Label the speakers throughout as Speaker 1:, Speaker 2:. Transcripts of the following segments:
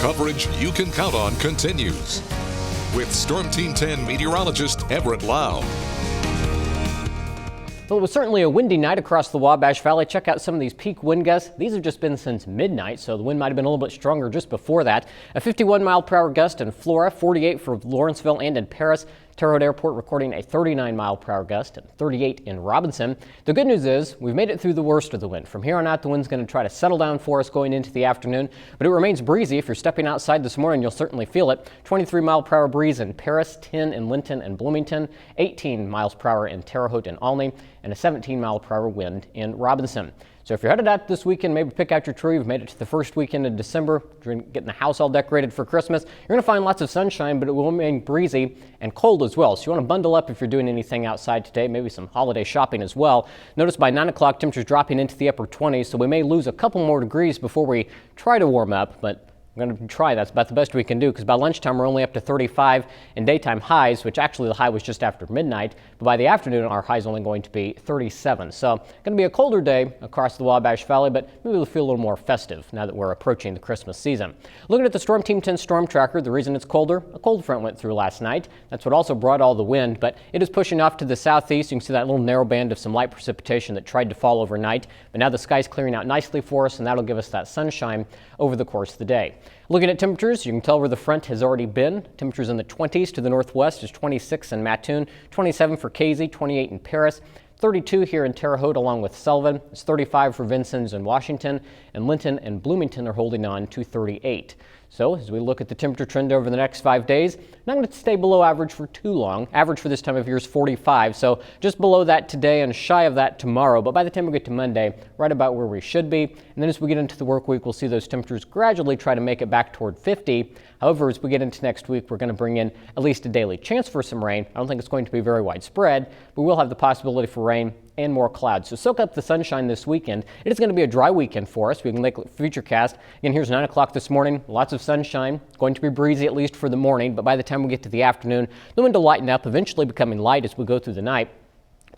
Speaker 1: Coverage you can count on continues. With Storm Team 10 meteorologist Everett Lau.
Speaker 2: Well, it was certainly a windy night across the Wabash Valley. Check out some of these peak wind gusts. These have just been since midnight, so the wind might have been a little bit stronger just before that. A 51-mile-per-hour gust in Flora, 48 for Lawrenceville and in Paris. Terre Haute Airport recording a 39-mile-per-hour gust and 38 in Robinson. The good news is we've made it through the worst of the wind. From here on out, the wind's going to try to settle down for us going into the afternoon, but it remains breezy. If you're stepping outside this morning, you'll certainly feel it. 23-mile-per-hour breeze in Paris, 10 in Linton and Bloomington, 18 miles per hour in Terre Haute and Olney, and a 17-mile-per-hour wind in Robinson. So if you're headed out this weekend, maybe pick out your tree. We've made it to the first weekend of December. You're getting the house all decorated for Christmas. You're going to find lots of sunshine, but it will remain breezy and cold as well. So you want to bundle up if you're doing anything outside today, maybe some holiday shopping as well. Notice by 9 o'clock, temperatures dropping into the upper 20s, so we may lose a couple more degrees before we try to warm up, but we're going to try. That's about the best we can do, because by lunchtime we're only up to 35 in daytime highs, which actually the high was just after midnight. But by the afternoon, our high is only going to be 37. So going to be a colder day across the Wabash Valley, but maybe we'll feel a little more festive now that we're approaching the Christmas season. Looking at the Storm Team 10 storm tracker, the reason it's colder, a cold front went through last night. That's what also brought all the wind, but it is pushing off to the southeast. You can see that little narrow band of some light precipitation that tried to fall overnight. But now the sky's clearing out nicely for us, and that'll give us that sunshine over the course of the day. Looking at temperatures, you can tell where the front has already been. Temperatures in the 20s to the northwest is 26 in Mattoon, 27 for Casey, 28 in Paris, 32 here in Terre Haute along with Sullivan. It's 35 for Vincennes and Washington, and Linton and Bloomington are holding on to 38. So as we look at the temperature trend over the next 5 days, not going to stay below average for too long. Average for this time of year is 45, so just below that today and shy of that tomorrow. But by the time we get to Monday, right about where we should be. And then as we get into the work week, we'll see those temperatures gradually try to make it back toward 50. However, as we get into next week, we're going to bring in at least a daily chance for some rain. I don't think it's going to be very widespread, but we'll have the possibility for rain and more clouds. So soak up the sunshine this weekend. It is going to be a dry weekend for us. We can make Futurecast. Again, here's 9 o'clock this morning. Lots of sunshine. Going to be breezy at least for the morning, but by the time we get to the afternoon, the wind will lighten up, eventually becoming light as we go through the night.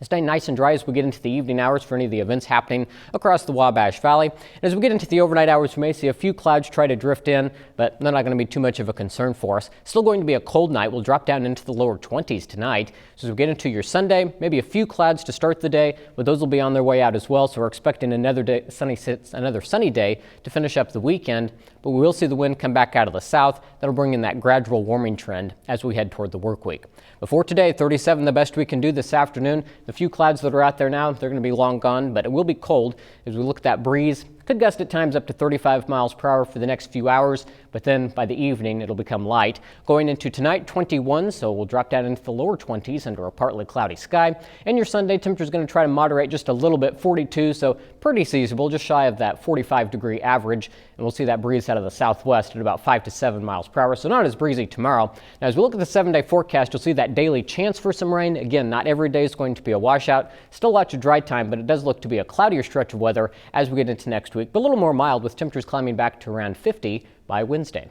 Speaker 2: Stay nice and dry as we get into the evening hours for any of the events happening across the Wabash Valley. And as we get into the overnight hours, we may see a few clouds try to drift in, but they're not going to be too much of a concern for us. Still going to be a cold night. We'll drop down into the lower 20s tonight. So as we get into your Sunday, maybe a few clouds to start the day, but those will be on their way out as well. So we're expecting another sunny day to finish up the weekend. But we will see the wind come back out of the south. That'll bring in that gradual warming trend as we head toward the work week. Before today, 37 the best we can do this afternoon. The few clouds that are out there now, they're going to be long gone, but it will be cold as we look at that breeze. Could gust at times up to 35 miles per hour for the next few hours, but then by the evening it'll become light. Going into tonight, 21, so we'll drop down into the lower 20s under a partly cloudy sky. And your Sunday temperature is going to try to moderate just a little bit, 42, so pretty seasonable, just shy of that 45-degree average. And we'll see that breeze out of the southwest at about 5 to 7 miles per hour, so not as breezy tomorrow. Now, as we look at the 7-day forecast, you'll see that daily chance for some rain. Again, not every day is going to be a washout. Still lots of dry time, but it does look to be a cloudier stretch of weather as we get into next week, but a little more mild with temperatures climbing back to around 50 by Wednesday.